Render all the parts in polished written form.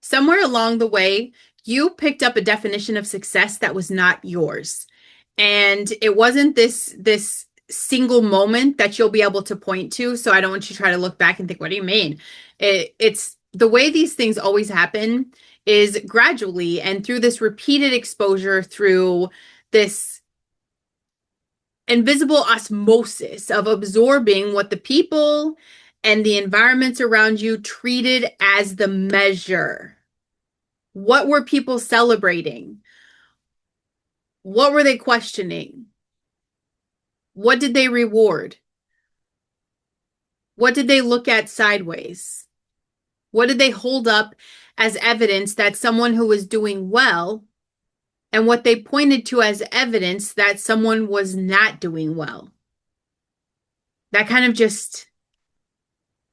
somewhere along the way, you picked up a definition of success that was not yours. And it wasn't this single moment that you'll be able to point to. So I don't want you to try to look back and think, what do you mean? It's the way these things always happen is gradually and through this repeated exposure, through this invisible osmosis of absorbing what the people and the environments around you treated as the measure. What were people celebrating? What were they questioning? What did they reward? What did they look at sideways? What did they hold up as evidence that someone who was doing well, and what they pointed to as evidence that someone was not doing well? That kind of just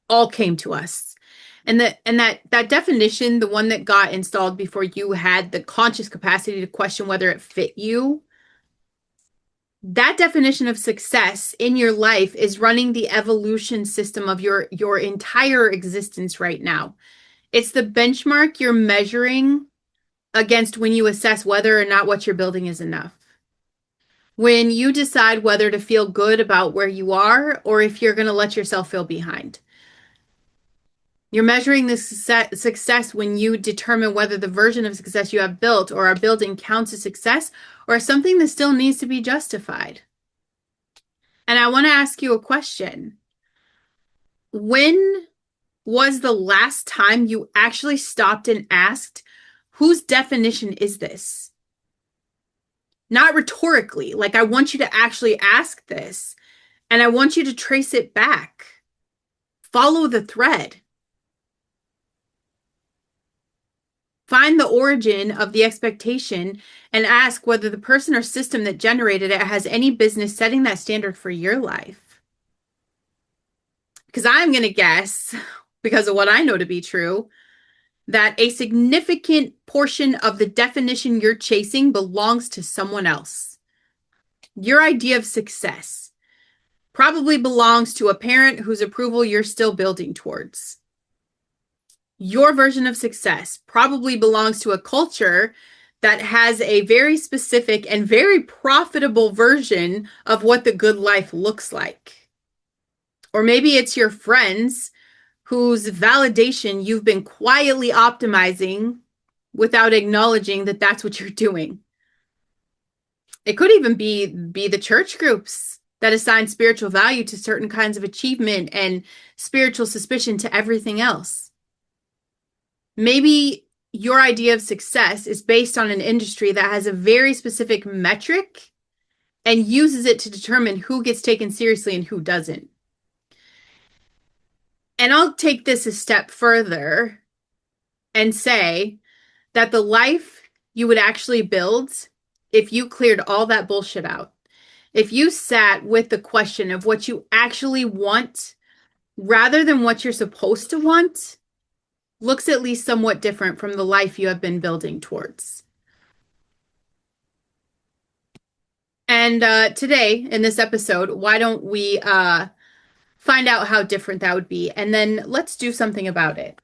all came to us. And that definition, the one that got installed before you had the conscious capacity to question whether it fit you, that definition of success in your life is running the evolution system of your entire existence right now. It's the benchmark you're measuring against when you assess whether or not what you're building is enough. When you decide whether to feel good about where you are or if you're going to let yourself feel behind. You're measuring the success when you determine whether the version of success you have built or are building counts as success or something that still needs to be justified. And I want to ask you a question. When was the last time you actually stopped and asked, whose definition is this? Not rhetorically, like I want you to actually ask this, and I want you to trace it back. Follow the thread. Find the origin of the expectation and ask whether the person or system that generated it has any business setting that standard for your life. Because I'm going to guess, because of what I know to be true, that a significant portion of the definition you're chasing belongs to someone else. Your idea of success probably belongs to a parent whose approval you're still building towards. Your version of success probably belongs to a culture that has a very specific and very profitable version of what the good life looks like. Or maybe it's your friends whose validation you've been quietly optimizing without acknowledging that that's what you're doing. It could even be the church groups that assign spiritual value to certain kinds of achievement and spiritual suspicion to everything else. Maybe your idea of success is based on an industry that has a very specific metric and uses it to determine who gets taken seriously and who doesn't. And I'll take this a step further and say that the life you would actually build if you cleared all that bullshit out, if you sat with the question of what you actually want rather than what you're supposed to want, looks at least somewhat different from the life you have been building towards. And today, in this episode, why don't we find out how different that would be, and then let's do something about it.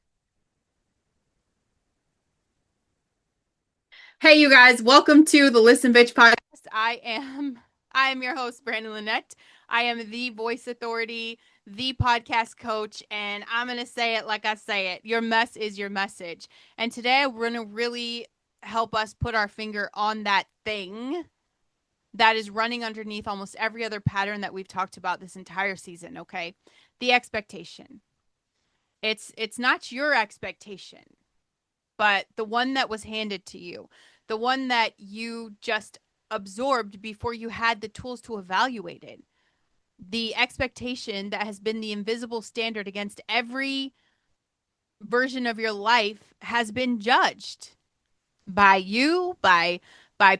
Hey, you guys, welcome to the Listen Bitch podcast. I am your host, Brandon Lynette. I am the voice authority, the podcast coach, and I'm going to say it like I say it. Your mess is your message. And today we're going to really help us put our finger on that thing that is running underneath almost every other pattern that we've talked about this entire season, okay? The expectation. It's not your expectation, but the one that was handed to you, the one that you just absorbed before you had the tools to evaluate it. The expectation that has been the invisible standard against every version of your life has been judged by you, by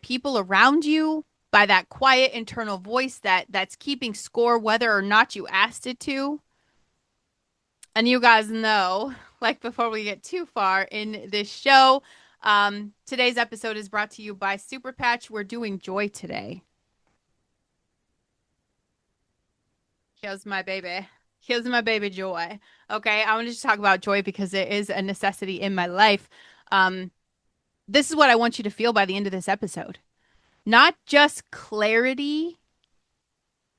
people around you, by that quiet internal voice that's keeping score whether or not you asked it to. And you guys know, like before we get too far in this show, today's episode is brought to you by Super Patch. We're doing joy today. Here's my baby. Here's my baby Joy. Okay, I want to just talk about joy because it is a necessity in my life. Um, this is what I want you to feel by the end of this episode. Not just clarity,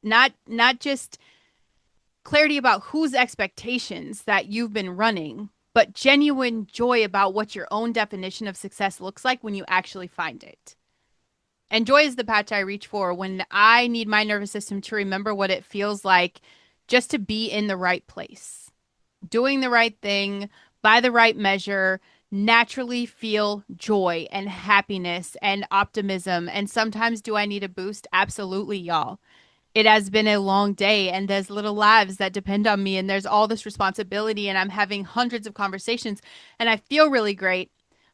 not just clarity about whose expectations that you've been running, but genuine joy about what your own definition of success looks like when you actually find it. And joy is the patch I reach for when I need my nervous system to remember what it feels like just to be in the right place, doing the right thing by the right measure, naturally feel joy and happiness and optimism. And sometimes do I need a boost? Absolutely, y'all. It has been a long day and there's little lives that depend on me and there's all this responsibility and I'm having hundreds of conversations and I feel really great.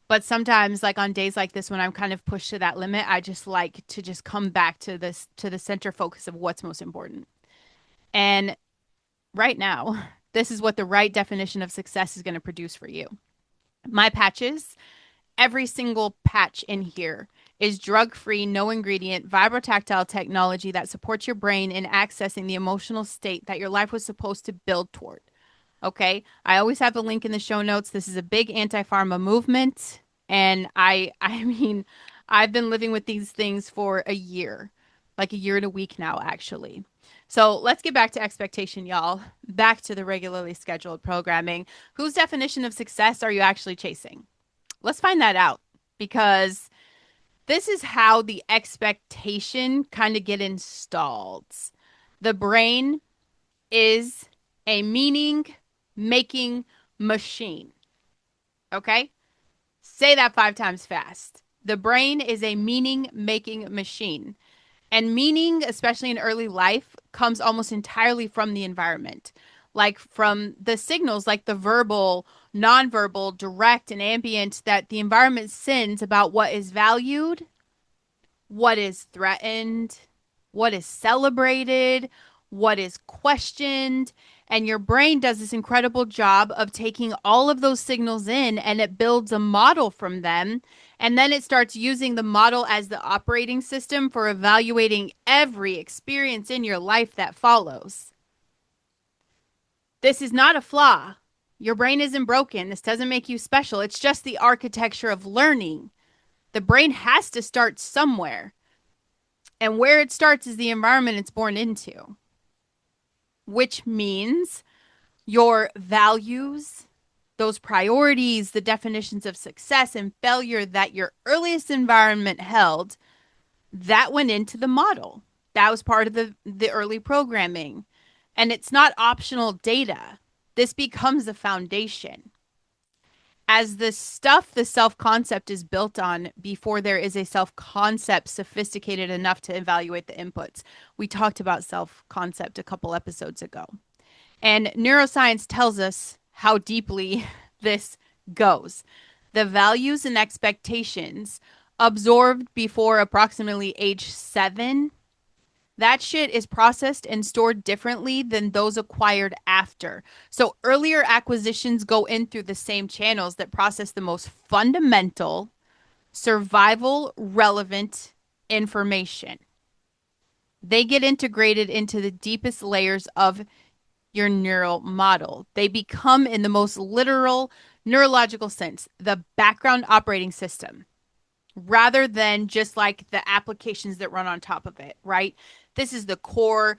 But sometimes like on days like this when I'm kind of pushed to that limit, I just like to just come back to this to the center focus of what's most important. And right now, this is what the right definition of success is going to produce for you. My patches, every single patch in here is drug-free, no ingredient, vibrotactile technology that supports your brain in accessing the emotional state that your life was supposed to build toward. Okay? I always have the link in the show notes. This is a big anti-pharma movement and I mean, I've been living with these things for a year. Like a year and a week now actually. So, let's get back to expectation, y'all. Back to the regularly scheduled programming. Whose definition of success are you actually chasing? Let's find that out because this is how the expectation kind of get installed. The brain is a meaning making machine. Okay? Say that 5 times fast. The brain is a meaning making machine. And meaning, especially in early life, comes almost entirely from the environment, like from the signals, like the verbal, nonverbal, direct, and ambient that the environment sends about what is valued, what is threatened, what is celebrated, what is questioned. And your brain does this incredible job of taking all of those signals in and it builds a model from them. And then it starts using the model as the operating system for evaluating every experience in your life that follows. This is not a flaw. Your brain isn't broken. This doesn't make you special. It's just the architecture of learning. The brain has to start somewhere. And where it starts is the environment it's born into, which means your values, those priorities, the definitions of success and failure that your earliest environment held, that went into the model. That was part of the early programming. And it's not optional data. This becomes the foundation. As the stuff the self-concept is built on before there is a self-concept sophisticated enough to evaluate the inputs. We talked about self-concept a couple episodes ago. And neuroscience tells us how deeply this goes. The values and expectations absorbed before approximately age 7, that shit is processed and stored differently than those acquired after. So earlier acquisitions go in through the same channels that process the most fundamental, survival relevant information. They get integrated into the deepest layers of your neural model. They become, in the most literal neurological sense, the background operating system rather than just like the applications that run on top of it, right? This is the core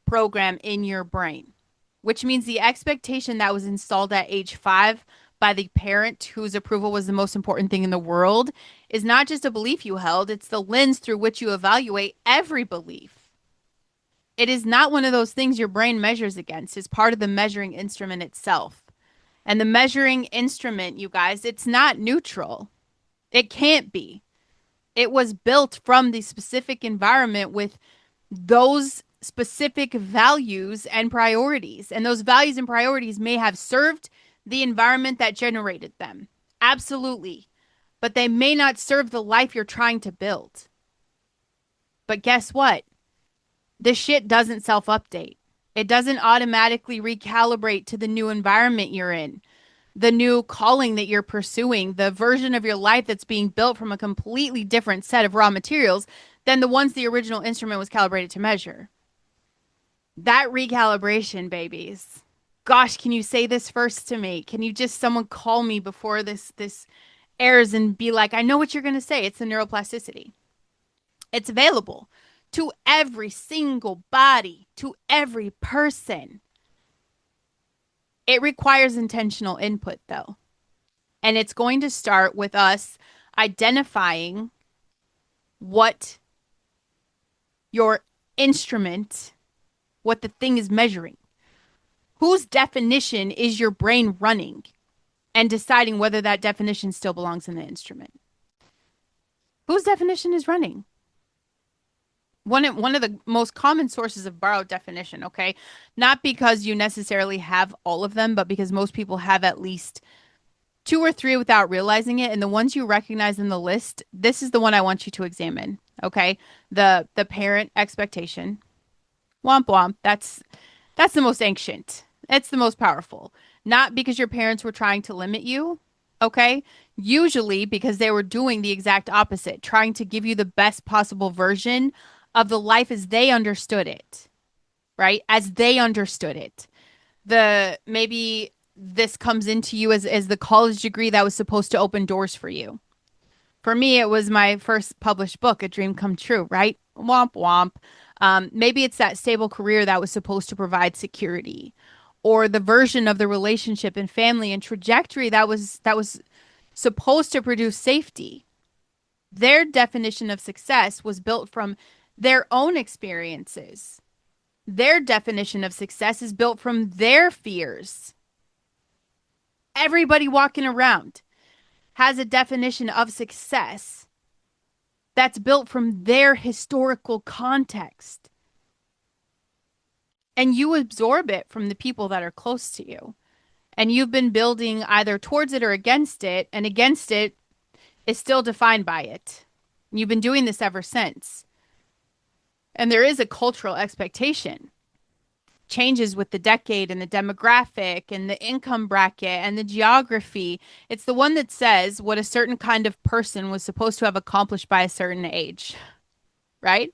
program in your brain, which means the expectation that was installed at age 5 by the parent whose approval was the most important thing in the world is not just a belief you held, it's the lens through which you evaluate every belief. It is not one of those things your brain measures against. It's part of the measuring instrument itself. And the measuring instrument, you guys, it's not neutral. It can't be. It was built from the specific environment with those specific values and priorities. And those values and priorities may have served the environment that generated them. Absolutely. But they may not serve the life you're trying to build. But guess what? This shit doesn't self-update. It doesn't automatically recalibrate to the new environment you're in, the new calling that you're pursuing, the version of your life that's being built from a completely different set of raw materials than the ones the original instrument was calibrated to measure. That recalibration, babies. Gosh, can you say this first to me? Can you just someone call me before this errors and be like, I know what you're going to say. It's the neuroplasticity. It's available to every single body, to every person. It requires intentional input, though. And it's going to start with us identifying what your instrument, what the thing is measuring. Whose definition is your brain running? And deciding whether that definition still belongs in the instrument. Whose definition is running? One of the most common sources of borrowed definition, okay? Not because you necessarily have all of them, but because most people have at least two or three without realizing it. And the ones you recognize in the list, this is the one I want you to examine, okay? The parent expectation. Womp womp. That's the most ancient. It's the most powerful. Not because your parents were trying to limit you, okay? Usually because they were doing the exact opposite, trying to give you the best possible version of the life as they understood it, right? As they understood it. The maybe this comes into you as the college degree that was supposed to open doors for you. For me, it was my first published book, A Dream Come True, right? Womp womp. Maybe it's that stable career that was supposed to provide security, or the version of the relationship and family and trajectory that was supposed to produce safety. Their definition of success was built from their own experiences. Their definition of success is built from their fears. Everybody walking around has a definition of success that's built from their historical context. And you absorb it from the people that are close to you. And you've been building either towards it or against it, and against it is still defined by it. You've been doing this ever since. And there is a cultural expectation. Changes with the decade and the demographic and the income bracket and the geography. It's the one that says what a certain kind of person was supposed to have accomplished by a certain age, right?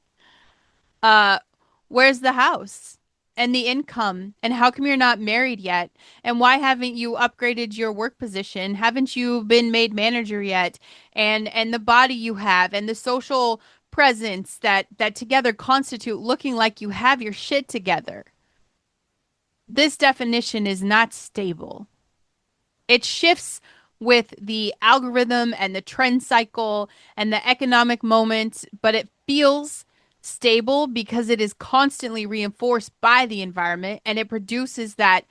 Uh, where's the house and the income? And how come you're not married yet? And why haven't you upgraded your work position? Haven't you been made manager yet? And the body you have and the social presence that together constitute looking like you have your shit together. This definition is not stable. It shifts with the algorithm and the trend cycle and the economic moment, but it feels stable because it is constantly reinforced by the environment, and it produces that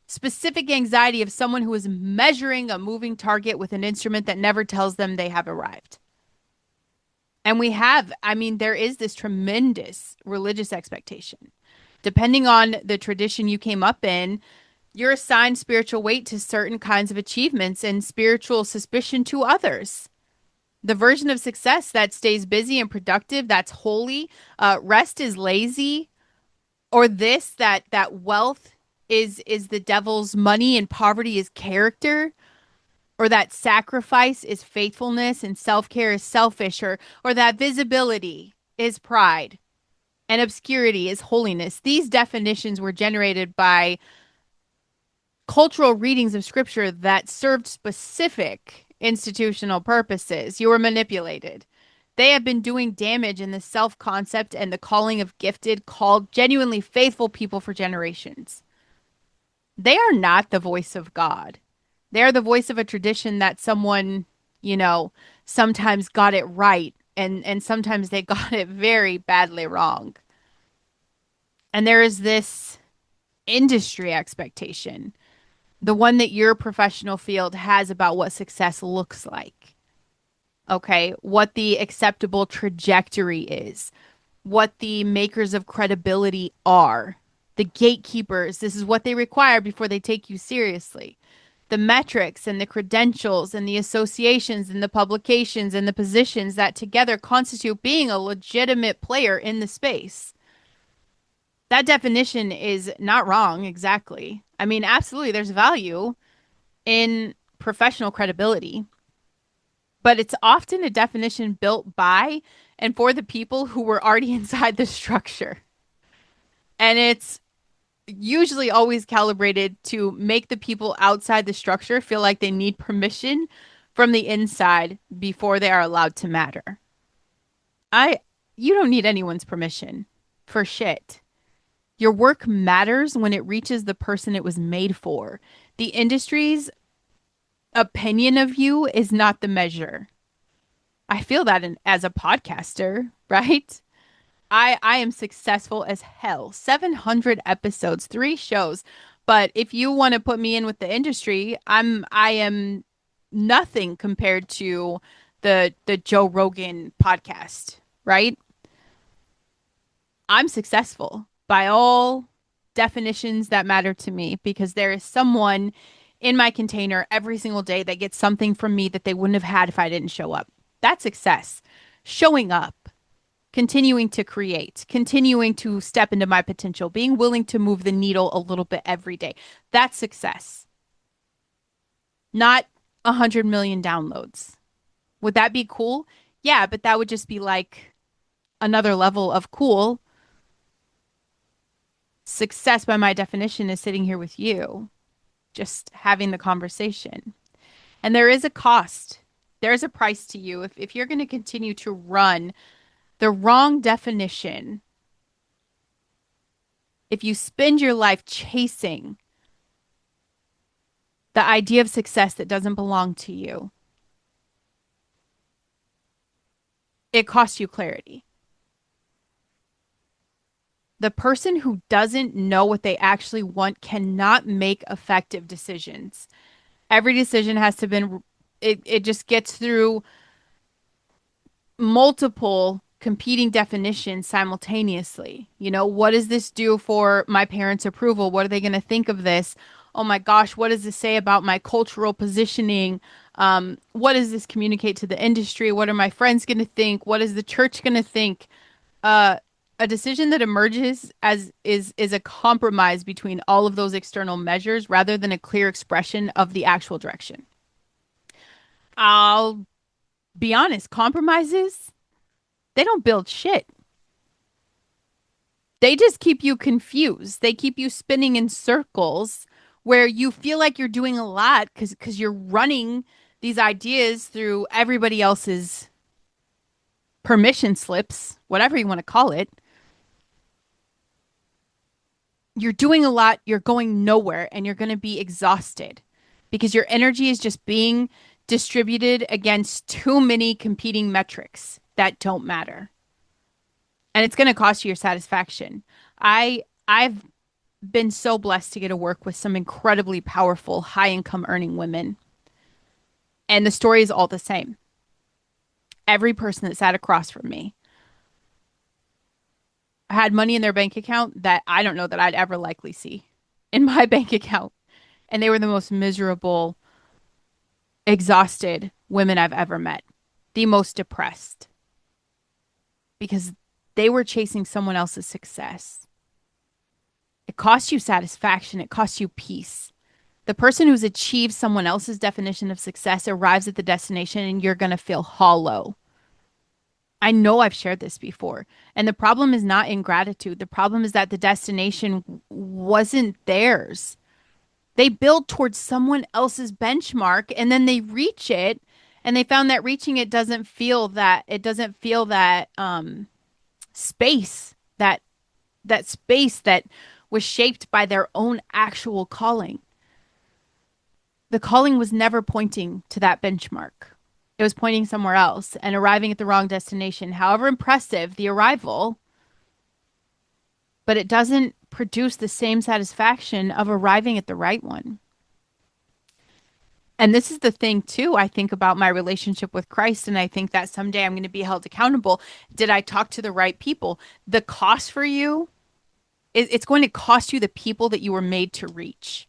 specific anxiety of someone who is measuring a moving target with an instrument that never tells them they have arrived. And there is this tremendous religious expectation. Depending on the tradition you came up in, you're assigned spiritual weight to certain kinds of achievements and spiritual suspicion to others. The version of success that stays busy and productive, that's holy, rest is lazy, or this that wealth is the devil's money and poverty is character, or that sacrifice is faithfulness and self-care is selfish, or that visibility is pride and obscurity is holiness. These definitions were generated by cultural readings of scripture that served specific institutional purposes. You were manipulated. They have been doing damage in the self-concept and the calling of gifted, called genuinely faithful people for generations. They are not the voice of God. They are the voice of a tradition that someone, sometimes got it right and sometimes they got it very badly wrong. And there is this industry expectation, the one that your professional field has about what success looks like. Okay, what the acceptable trajectory is, what the makers of credibility are, the gatekeepers. This is what they require before they take you seriously. The metrics and the credentials and the associations and the publications and the positions that together constitute being a legitimate player in the space. That definition is not wrong, exactly. Absolutely, there's value in professional credibility, but it's often a definition built by and for the people who were already inside the structure. And it's usually always calibrated to make the people outside the structure feel like they need permission from the inside before they are allowed to matter. I You don't need anyone's permission for shit. Your work matters when it reaches the person it was made for. The industry's opinion of you is not the measure. I feel that as a podcaster, right? I am successful as hell. 700 episodes, 3 shows. But if you want to put me in with the industry, I am nothing compared to the Joe Rogan podcast, right? I'm successful by all definitions that matter to me because there is someone in my container every single day that gets something from me that they wouldn't have had if I didn't show up. That's success. Showing up, continuing to create, continuing to step into my potential, being willing to move the needle a little bit every day. That's success. Not 100 million downloads. Would that be cool? Yeah, but that would just be like another level of cool. Success, by my definition, is sitting here with you, just having the conversation. And there is a cost. There's a price to you. If you're going to continue to run the wrong definition, if you spend your life chasing the idea of success that doesn't belong to you, it costs you clarity. The person who doesn't know what they actually want cannot make effective decisions. Every decision has to be, it just gets through multiple competing definitions simultaneously. You know, what does this do for my parents' approval? What are they going to think of this? Oh my gosh, what does this say about my cultural positioning? What does this communicate to the industry? What are my friends going to think? What is the church going to think? Uh, a decision that emerges as is a compromise between all of those external measures rather than a clear expression of the actual direction. I'll be honest, compromises, they don't build shit. They just keep you confused. They keep you spinning in circles where you feel like you're doing a lot because you're running these ideas through everybody else's permission slips, whatever you want to call it. You're doing a lot, you're going nowhere, and you're going to be exhausted because your energy is just being distributed against too many competing metrics that don't matter. And it's going to cost you your satisfaction. I've been so blessed to get to work with some incredibly powerful high income earning women. And the story is all the same. Every person that sat across from me had money in their bank account that I don't know that I'd ever likely see in my bank account. And they were the most miserable, exhausted women I've ever met, the most depressed because they were chasing someone else's success. It costs you satisfaction. It costs you peace. The person who's achieved someone else's definition of success arrives at the destination and you're going to feel hollow. I know I've shared this before. And the problem is not ingratitude. The problem is that the destination wasn't theirs. They build towards someone else's benchmark and then they reach it and they found that reaching it doesn't feel that space that space that was shaped by their own actual calling. The calling was never pointing to that benchmark. It was pointing somewhere else and arriving at the wrong destination. However impressive the arrival, but it doesn't produce the same satisfaction of arriving at the right one. And this is the thing, too, I think about my relationship with Christ, and I think that someday I'm going to be held accountable. Did I talk to the right people? The cost for you, it's going to cost you the people that you were made to reach.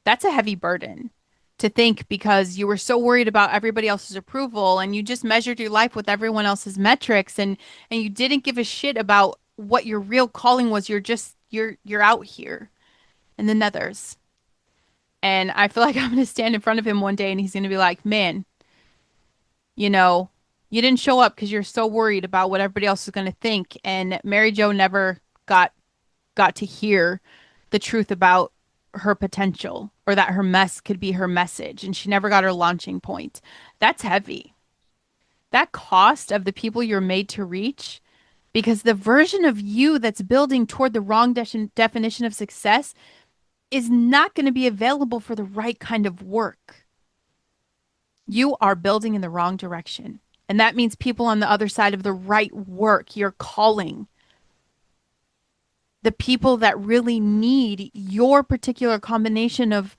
That's a heavy burden to think because you were so worried about everybody else's approval and you just measured your life with everyone else's metrics and you didn't give a shit about what your real calling was. You're out here in the nethers. And I feel like I'm going to stand in front of him one day and he's going to be like, man, you know, you didn't show up because you're so worried about what everybody else is going to think. And Mary Jo never got to hear the truth about her potential or that her mess could be her message and she never got her launching point. That's heavy. That cost of the people you're made to reach, because the version of you that's building toward the wrong definition of success is not going to be available for the right kind of work. You are building in the wrong direction. And that means people on the other side of the right work, your calling, the people that really need your particular combination of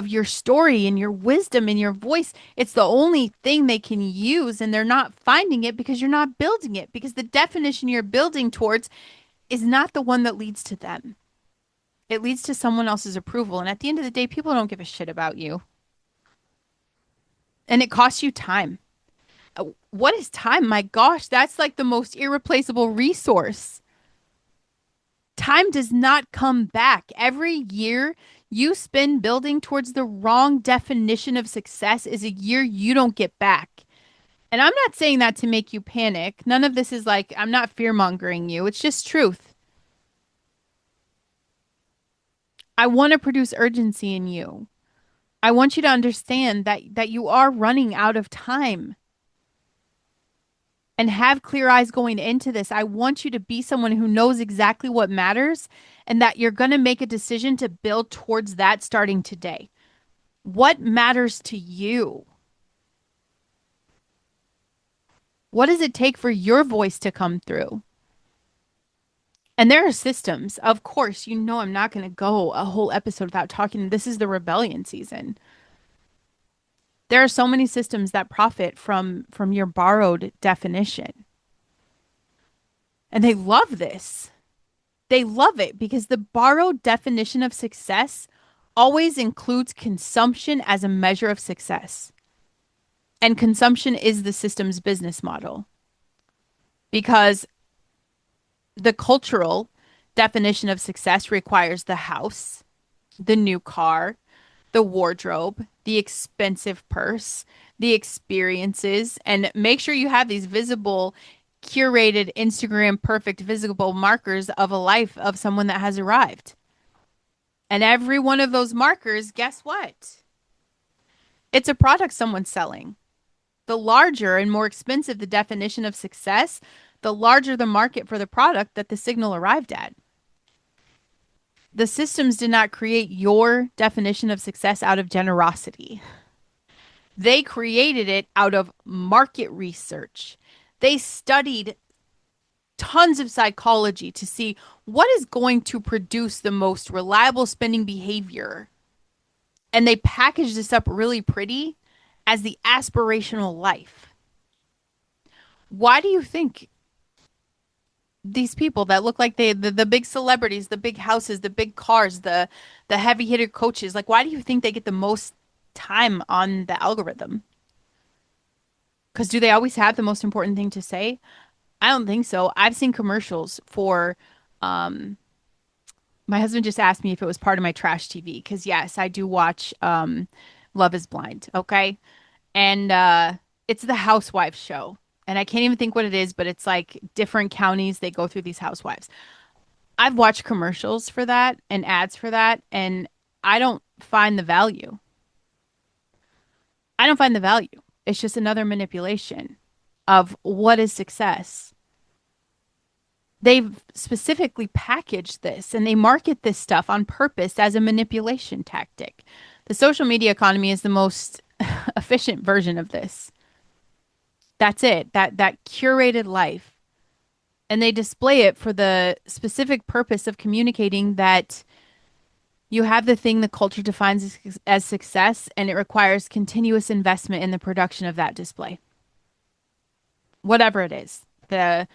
your story and your wisdom and your voice. It's the only thing they can use, and they're not finding it because you're not building it, because the definition you're building towards is not the one that leads to them. It leads to someone else's approval. And at the end of the day, people don't give a shit about you. And it costs you time. What is time? My gosh, that's like the most irreplaceable resource. Time does not come back. Every year you spend building towards the wrong definition of success is a year you don't get back. And I'm not saying that to make you panic. None of this is like, I'm not fear mongering you. It's just truth. I want to produce urgency in you. I want you to understand that you are running out of time and have clear eyes going into this. I want you to be someone who knows exactly what matters and that you're going to make a decision to build towards that starting today. What matters to you? What does it take for your voice to come through? And there are systems. Of course, you know I'm not going to go a whole episode without talking. This is the rebellion season. There are so many systems that profit from your borrowed definition. And they love this. They love it because the borrowed definition of success always includes consumption as a measure of success. And consumption is the system's business model. Because the cultural definition of success requires the house, the new car, the wardrobe, the expensive purse, the experiences, and make sure you have these visible, curated, Instagram perfect visible markers of a life of someone that has arrived. And every one of those markers, guess what? It's a product someone's selling. The larger and more expensive the definition of success, the larger the market for the product that the signal arrived at. The systems did not create your definition of success out of generosity. They created it out of market research. They studied tons of psychology to see what is going to produce the most reliable spending behavior. And they packaged this up really pretty as the aspirational life. Why do you think these people that look like the big celebrities, the big houses, the big cars, the heavy hitter coaches, like why do you think they get the most time on the algorithm? Because do they always have the most important thing to say? I don't think so. I've seen commercials for my husband just asked me if it was part of my trash TV because yes, I do watch Love is Blind, okay? And it's the housewives show. And I can't even think what it is, but it's like different counties they go through these housewives. I've watched commercials for that and ads for that, and I don't find the value. I don't find the value. It's just another manipulation of what is success. They've specifically packaged this and they market this stuff on purpose as a manipulation tactic. The social media economy is the most efficient version of this. That's it. That curated life. And they display it for the specific purpose of communicating that you have the thing the culture defines as success, and it requires continuous investment in the production of that display. Whatever it is. The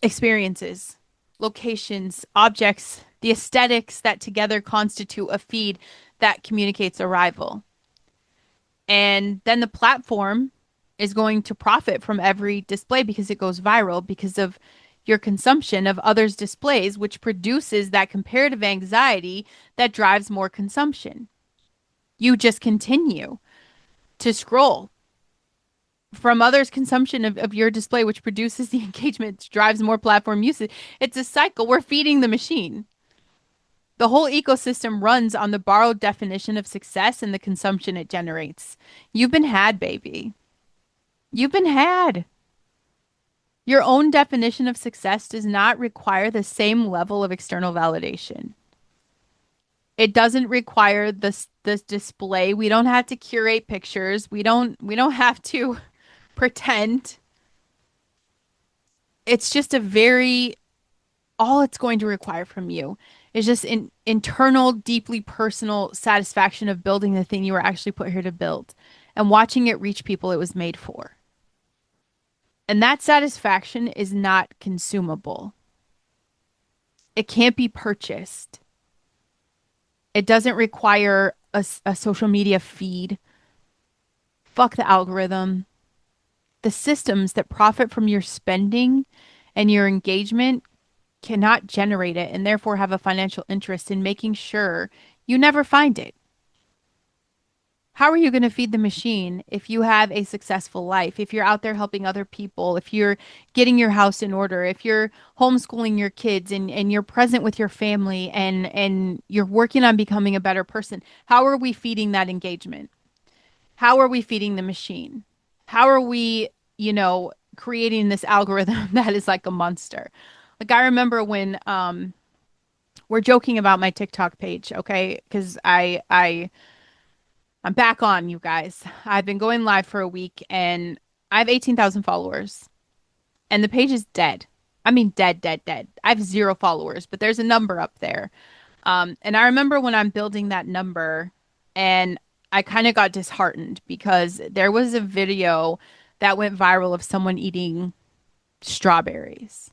experiences, locations, objects, the aesthetics that together constitute a feed that communicates arrival. And then the platform is going to profit from every display because it goes viral because of your consumption of others' displays, which produces that comparative anxiety that drives more consumption. You just continue to scroll from others' consumption of your display, which produces the engagement, drives more platform usage. It's a cycle. We're feeding the machine. The whole ecosystem runs on the borrowed definition of success and the consumption it generates. You've been had, baby. You've been had. Your own definition of success does not require the same level of external validation. It doesn't require this display. We don't have to curate pictures. We don't have to pretend. It's just a very all it's going to require from you is just an internal, deeply personal satisfaction of building the thing you were actually put here to build and watching it reach people it was made for. And that satisfaction is not consumable. It can't be purchased. It doesn't require a social media feed. Fuck the algorithm. The systems that profit from your spending and your engagement cannot generate it and therefore have a financial interest in making sure you never find it. How are you going to feed the machine if you have a successful life? If you're out there helping other people, if you're getting your house in order, if you're homeschooling your kids and you're present with your family and you're working on becoming a better person, how are we feeding that engagement? How are we feeding the machine? How are we, creating this algorithm that is like a monster? Like I remember when we're joking about my TikTok page, okay? Because I'm back on, you guys. I've been going live for a week and I have 18,000 followers and the page is dead. I mean, dead, dead, dead. I have 0 followers, but there's a number up there. And I remember when I'm building that number and I kind of got disheartened because there was a video that went viral of someone eating strawberries.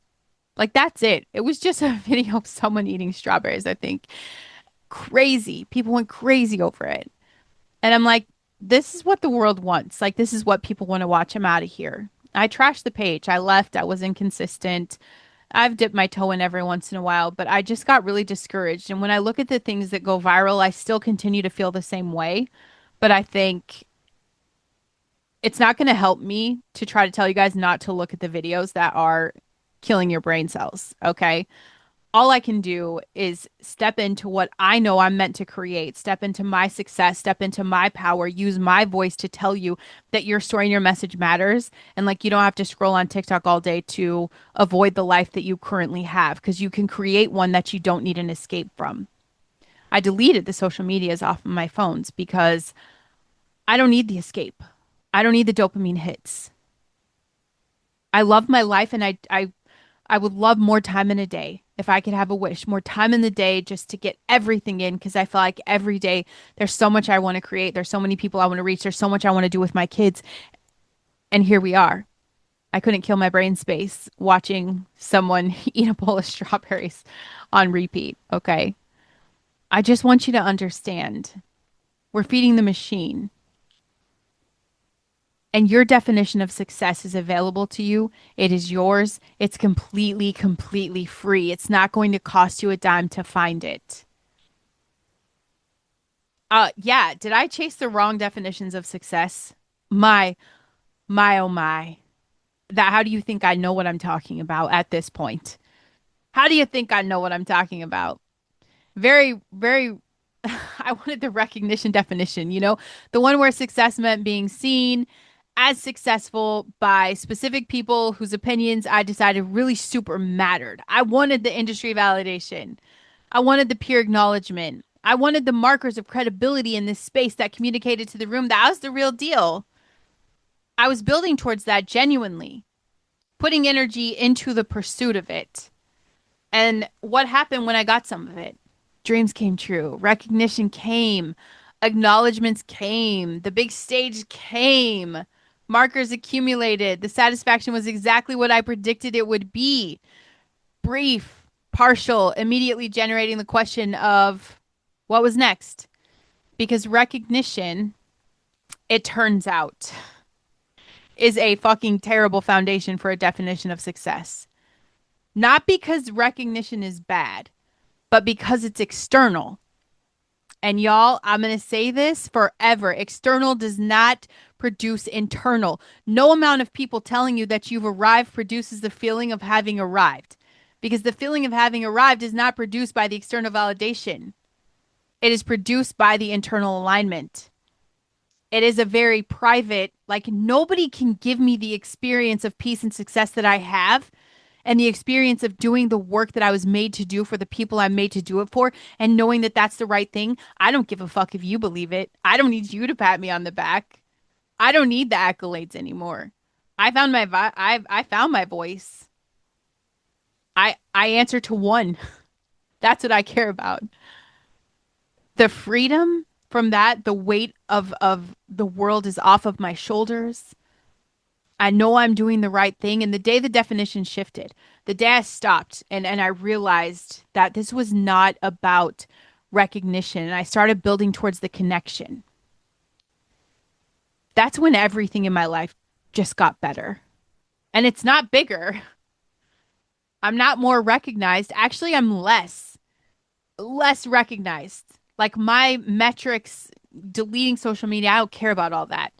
Like that's it. It was just a video of someone eating strawberries, I think. Crazy. People went crazy over it. And I'm like, this is what the world wants. Like, this is what people want to watch. I'm out of here. I trashed the page. I left. I was inconsistent. I've dipped my toe in every once in a while, but I just got really discouraged. And when I look at the things that go viral, I still continue to feel the same way. But I think it's not going to help me to try to tell you guys not to look at the videos that are killing your brain cells. Okay. All I can do is step into what I know I'm meant to create, step into my success, step into my power, use my voice to tell you that your story and your message matters. And like, you don't have to scroll on TikTok all day to avoid the life that you currently have because you can create one that you don't need an escape from. I deleted the social medias off of my phones because I don't need the escape. I don't need the dopamine hits. I love my life and I would love more time in a day. If I could have a wish, more time in the day just to get everything in because I feel like every day there's so much I want to create. There's so many people I want to reach. There's so much I want to do with my kids. And here we are. I couldn't kill my brain space watching someone eat a bowl of strawberries on repeat. Okay. I just want you to understand we're feeding the machine. And your definition of success is available to you. It is yours. It's completely, completely free. It's not going to cost you a dime to find it. Yeah. Did I chase the wrong definitions of success? Oh my. How do you think I know what I'm talking about at this point? How do you think I know what I'm talking about? Very, very, I wanted the recognition definition, the one where success meant being seen as successful by specific people whose opinions I decided really super mattered. I wanted the industry validation. I wanted the peer acknowledgement. I wanted the markers of credibility in this space that communicated to the room that I was the real deal. I was building towards that genuinely, putting energy into the pursuit of it. And what happened when I got some of it? Dreams came true. Recognition came. Acknowledgements came. The big stage came. Markers accumulated. The satisfaction was exactly what I predicted it would be. Brief, partial, immediately generating the question of what was next? Because recognition, it turns out, is a fucking terrible foundation for a definition of success. Not because recognition is bad, but because it's external. And y'all, I'm going to say this forever. External does not produce internal. No amount of people telling you that you've arrived produces the feeling of having arrived. because the feeling of having arrived is not produced by the external validation. It is produced by the internal alignment. It is a very private, like nobody can give me the experience of peace and success that I have and the experience of doing the work that I was made to do for the people I'm made to do it for and knowing that that's the right thing. I don't give a fuck if you believe it. I don't need you to pat me on the back. I don't need the accolades anymore. I found my voice. I answer to one. That's what I care about. The freedom from that, the weight of the world is off of my shoulders. I know I'm doing the right thing. And the day the definition shifted, the day I stopped and I realized that this was not about recognition and I started building towards the connection. That's when everything in my life just got better. And it's not bigger. I'm not more recognized. Actually, I'm less recognized. Like my metrics, deleting social media, I don't care about all that.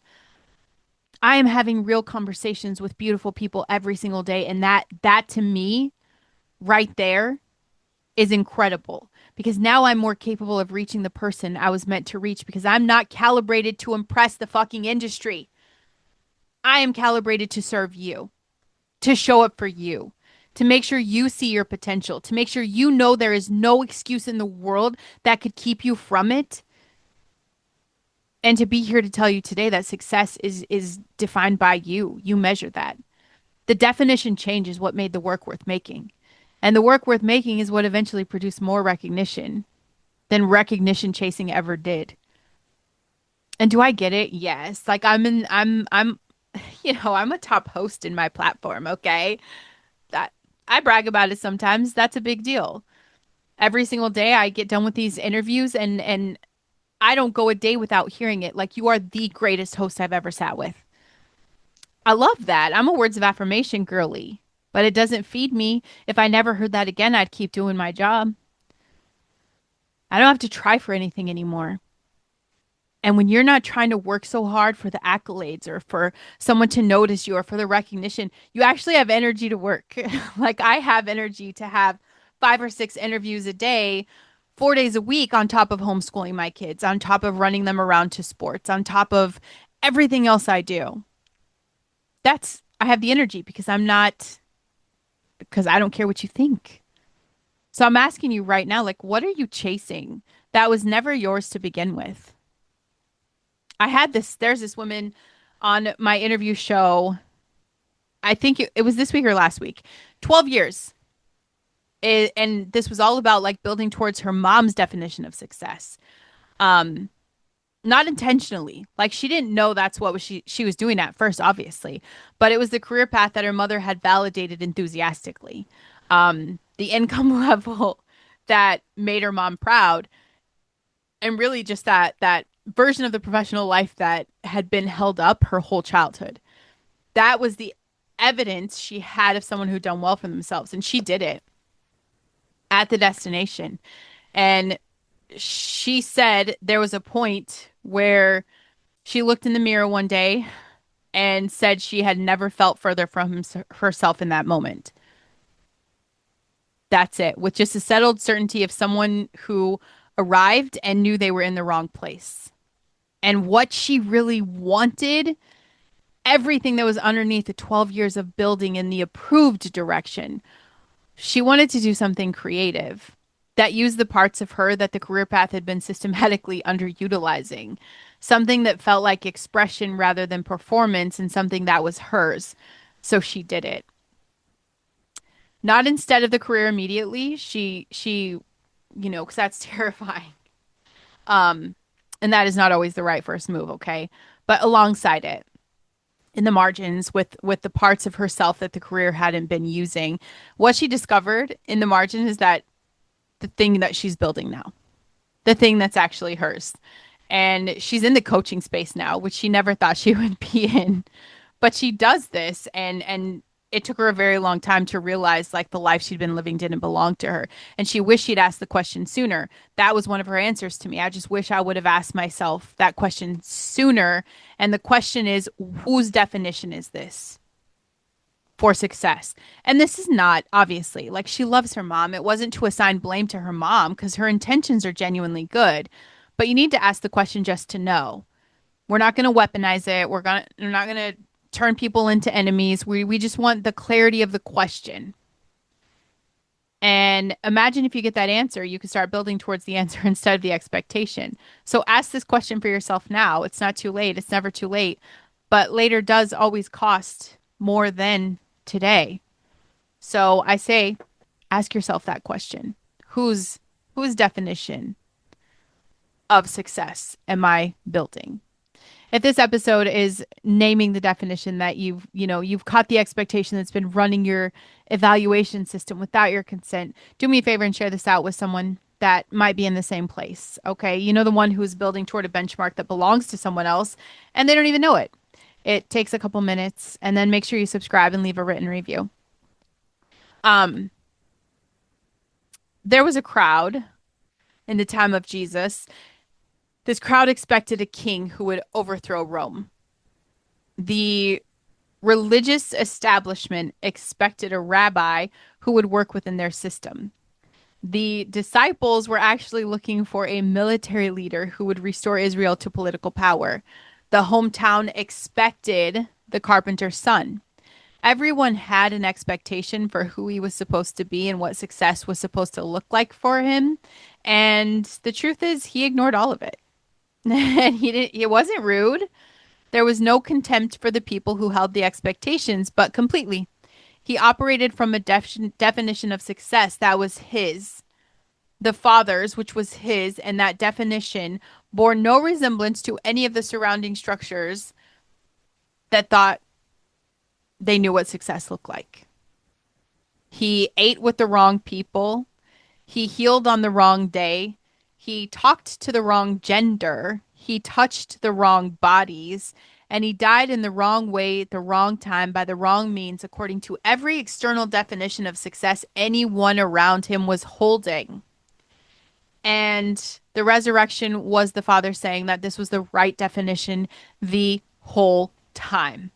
I am having real conversations with beautiful people every single day. And that to me, right there, is incredible. Because now I'm more capable of reaching the person I was meant to reach because I'm not calibrated to impress the fucking industry. I am calibrated to serve you, to show up for you, to make sure you see your potential, to make sure you know there is no excuse in the world that could keep you from it. And to be here to tell you today that success is defined by you. You measure that. The definition change is what made the work worth making. And the work worth making is what eventually produced more recognition than recognition chasing ever did. And do I get it? Yes. Like I'm I'm a top host in my platform, okay? That I brag about it sometimes. That's a big deal. Every single day I get done with these interviews and I don't go a day without hearing it. Like, you are the greatest host I've ever sat with. I love that. I'm a words of affirmation girly, but it doesn't feed me. If I never heard that again, I'd keep doing my job. I don't have to try for anything anymore. And when you're not trying to work so hard for the accolades or for someone to notice you or for the recognition, you actually have energy to work. Like, I have energy to have 5 or 6 interviews a day, 4 days a week, on top of homeschooling my kids, on top of running them around to sports, on top of everything else I do. I have the energy because I don't care what you think. So I'm asking you right now, like, what are you chasing that was never yours to begin with? There's this woman on my interview show. I think it was this week or last week, 12 years. And this was all about like building towards her mom's definition of success. Not intentionally. Like, she didn't know that's what she was doing at first, obviously, but it was the career path that her mother had validated enthusiastically. The income level that made her mom proud, and really just that version of the professional life that had been held up her whole childhood. That was the evidence she had of someone who'd done well for themselves, and she did it at the destination. And she said there was a point where she looked in the mirror one day and said she had never felt further from herself in that moment. That's it, with just a settled certainty of someone who arrived and knew they were in the wrong place. And what she really wanted, everything that was underneath the 12 years of building in the approved direction, she wanted to do something creative that used the parts of her that the career path had been systematically underutilizing. Something that felt like expression rather than performance, and something that was hers. So she did it. Not instead of the career immediately. Because that's terrifying. And that is not always the right first move, okay? But alongside it, in the margins, with the parts of herself that the career hadn't been using, what she discovered in the margin is that the thing that she's building now, the thing that's actually hers. And she's in the coaching space now, which she never thought she would be in. But she does this, and it took her a very long time to realize like the life she'd been living didn't belong to her. And she wished she'd asked the question sooner. That was one of her answers to me. I just wish I would have asked myself that question sooner. And the question is, whose definition is this? for success. And this is not obviously like she loves her mom. It wasn't to assign blame to her mom because her intentions are genuinely good. But you need to ask the question just to know. We're not going to weaponize it. We're not going to turn people into enemies. We just want the clarity of the question. And imagine if you get that answer, you can start building towards the answer instead of the expectation. So ask this question for yourself now. It's not too late. It's never too late. But later does always cost more than today. So I say, ask yourself that question. Whose definition of success am I building? If this episode is naming the definition that you've caught the expectation that's been running your evaluation system without your consent, do me a favor and share this out with someone that might be in the same place. Okay. You know, the one who's building toward a benchmark that belongs to someone else and they don't even know it. It takes a couple minutes, and then make sure you subscribe and leave a written review. Um, there was a crowd in the time of Jesus. This crowd expected a king who would overthrow Rome. The religious establishment expected a rabbi who would work within their system. The disciples were actually looking for a military leader who would restore Israel to political power. The hometown expected the carpenter's son. Everyone had an expectation for who he was supposed to be and what success was supposed to look like for him. And the truth is, he ignored all of it. And he wasn't rude. There was no contempt for the people who held the expectations, but completely. He operated from a definition of success that was his, the Father's, which was his, and that definition bore no resemblance to any of the surrounding structures that thought they knew what success looked like. He ate with the wrong people. He healed on the wrong day. He talked to the wrong gender. He touched the wrong bodies. And he died in the wrong way, at the wrong time, by the wrong means, according to every external definition of success anyone around him was holding. And the resurrection was the Father saying that this was the right definition the whole time.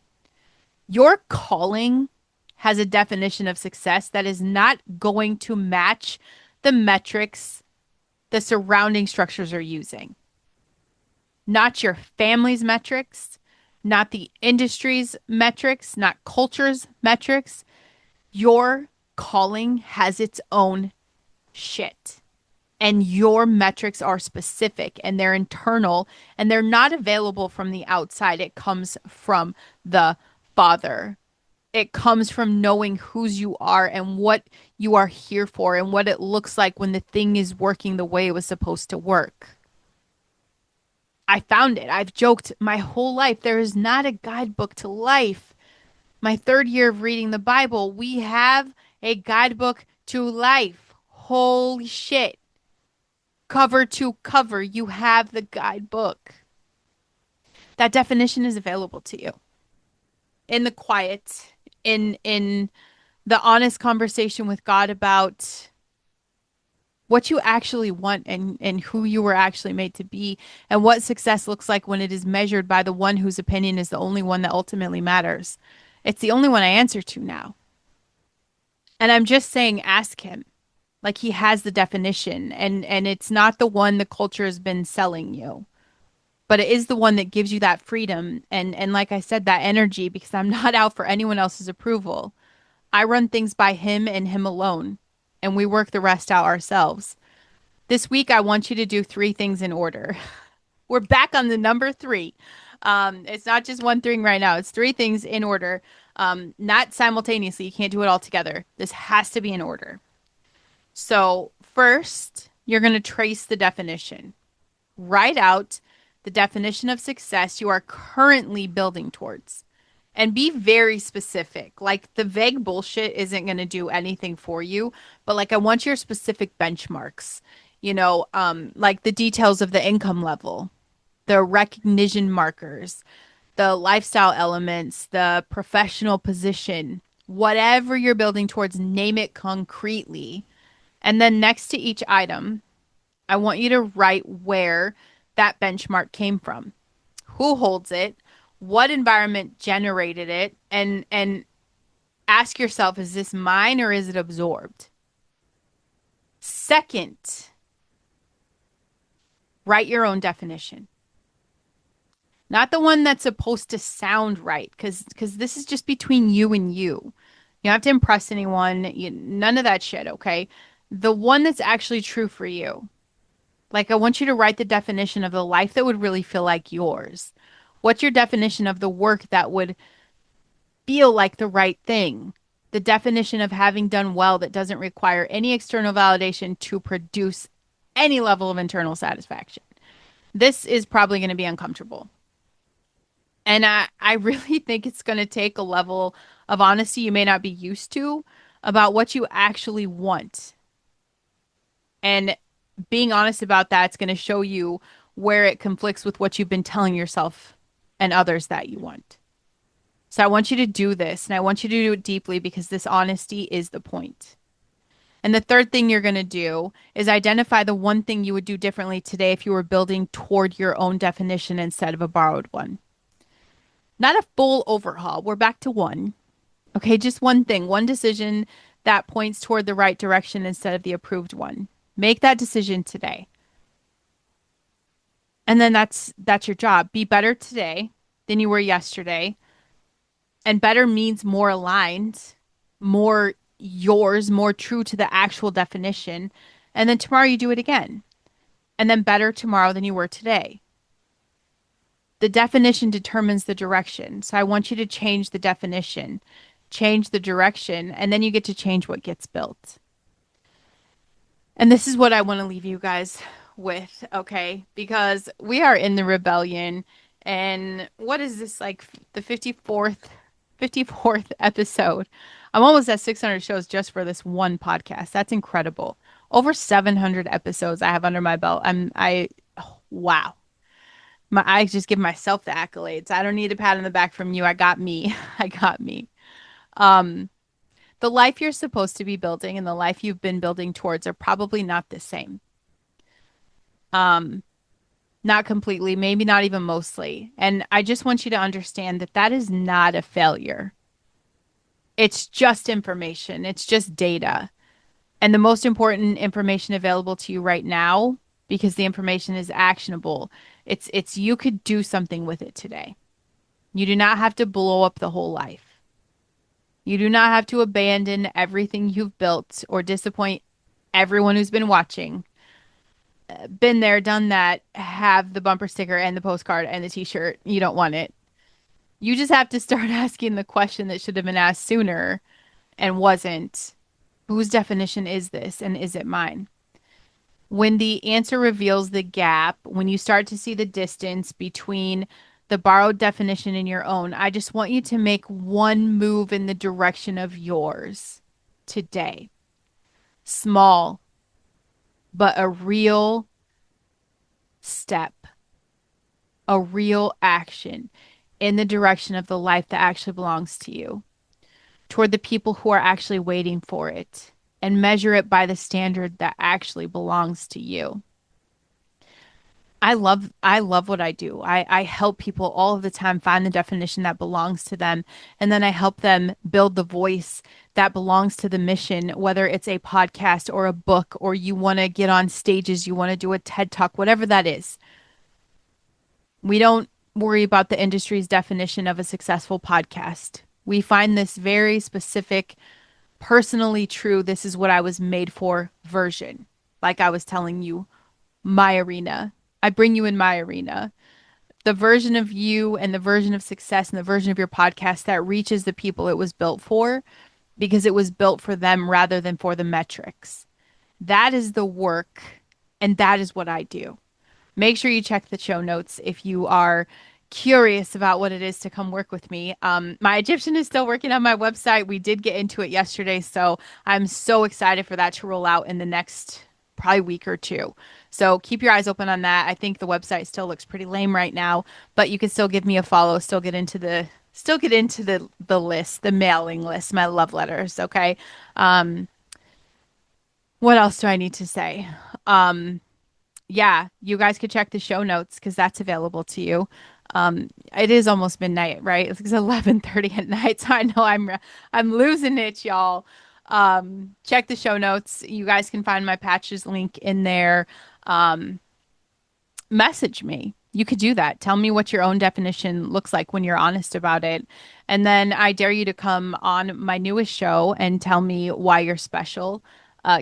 Your calling has a definition of success that is not going to match the metrics the surrounding structures are using. Not your family's metrics, not the industry's metrics, not culture's metrics. Your calling has its own shit. And your metrics are specific and they're internal and they're not available from the outside. It comes from the Father. It comes from knowing whose you are and what you are here for and what it looks like when the thing is working the way it was supposed to work. I found it. I've joked my whole life. There is not a guidebook to life. My third year of reading the Bible, we have a guidebook to life. Holy shit. Cover to cover, you have the guidebook. That definition is available to you. In the quiet, in the honest conversation with God about what you actually want and who you were actually made to be and what success looks like when it is measured by the one whose opinion is the only one that ultimately matters. It's the only one I answer to now. And I'm just saying, ask him. Like he has the definition and it's not the one the culture has been selling you. But it is the one that gives you that freedom and like I said, that energy, because I'm not out for anyone else's approval. I run things by him and him alone, and we work the rest out ourselves. This week, I want you to do 3 things in order. We're back on the number 3. It's not just one thing right now. It's 3 things in order, not simultaneously. You can't do it all together. This has to be in order. So first, you're going to trace the definition. Write out the definition of success you are currently building towards. And be very specific. Like the vague bullshit isn't going to do anything for you, but like I want your specific benchmarks, like the details of the income level, the recognition markers, the lifestyle elements, the professional position, whatever you're building towards, name it concretely. And then next to each item, I want you to write where that benchmark came from, who holds it, what environment generated it, and Ask yourself, is this mine or is it absorbed? Second, write your own definition. Not the one that's supposed to sound right, because this is just between you and you. You don't have to impress anyone, none of that shit, okay? The one that's actually true for you. Like, I want you to write the definition of the life that would really feel like yours. What's your definition of the work that would feel like the right thing? The definition of having done well that doesn't require any external validation to produce any level of internal satisfaction. This is probably going to be uncomfortable. And I really think it's going to take a level of honesty you may not be used to about what you actually want. And being honest about that's going to show you where it conflicts with what you've been telling yourself and others that you want. So I want you to do this, and I want you to do it deeply because this honesty is the point. And the third thing you're going to do is identify the one thing you would do differently today if you were building toward your own definition instead of a borrowed one. Not a full overhaul. We're back to one. Okay, just one thing, one decision that points toward the right direction instead of the approved one. Make that decision today. And then that's your job. Be better today than you were yesterday. And better means more aligned, more yours, more true to the actual definition. And then tomorrow you do it again. And then better tomorrow than you were today. The definition determines the direction. So I want you to change the definition, change the direction, and then you get to change what gets built. And this is what I want to leave you guys with, okay? Because we are in the rebellion. And what is this, like the 54th episode? I'm almost at 600 shows just for this one podcast. That's incredible. Over 700 episodes I have under my belt. Wow. I just give myself the accolades. I don't need a pat on the back from you. I got me. I got me. Um, the life you're supposed to be building and the life you've been building towards are probably not the same. Not completely, maybe not even mostly. And I just want you to understand that that is not a failure. It's just information. It's just data. And the most important information available to you right now, because the information is actionable, it's you could do something with it today. You do not have to blow up the whole life. You do not have to abandon everything you've built or disappoint everyone who's been watching. Been there, done that, have the bumper sticker and the postcard and the t-shirt. You don't want it. You just have to start asking the question that should have been asked sooner and wasn't. Whose definition is this, and is it mine? When the answer reveals the gap, when you start to see the distance between the borrowed definition and your own, I just want you to make one move in the direction of yours today. Small, but a real step, a real action in the direction of the life that actually belongs to you, toward the people who are actually waiting for it, and measure it by the standard that actually belongs to you. I love what I do. I help people all of the time find the definition that belongs to them. And then I help them build the voice that belongs to the mission, whether it's a podcast or a book, or you want to get on stages, you want to do a TED Talk, whatever that is. We don't worry about the industry's definition of a successful podcast. We find this very specific, personally true, this is what I was made for version. Like I was telling you, my arena. I bring you in my arena. The version of you and the version of success and the version of your podcast that reaches the people it was built for, because it was built for them rather than for the metrics. That is the work, and that is what I do. Make sure you check the show notes if you are curious about what it is to come work with me. My Egyptian is still working on my website. We did get into it yesterday, so I'm so excited for that to roll out in the next probably week or two. So keep your eyes open on that. I think the website still looks pretty lame right now, but you can still give me a follow, still get into the list, the mailing list, my love letters, okay? What else do I need to say? Yeah, you guys could check the show notes because that's available to you. It is almost midnight, right? It's 11:30 at night, so I know I'm losing it, y'all. Check the show notes. You guys can find my patches link in there. Um, Message me. You could do that. Tell me what your own definition looks like when you're honest about it. And then I dare you to come on my newest show and tell me why you're special.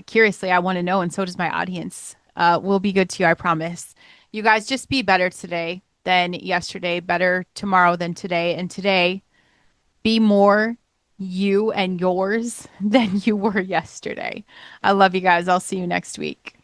Curiously, I want to know, and so does my audience. We'll be good to you, I promise. You guys just be better today than yesterday, better tomorrow than today, and today be more you and yours than you were yesterday. I love you guys. I'll see you next week.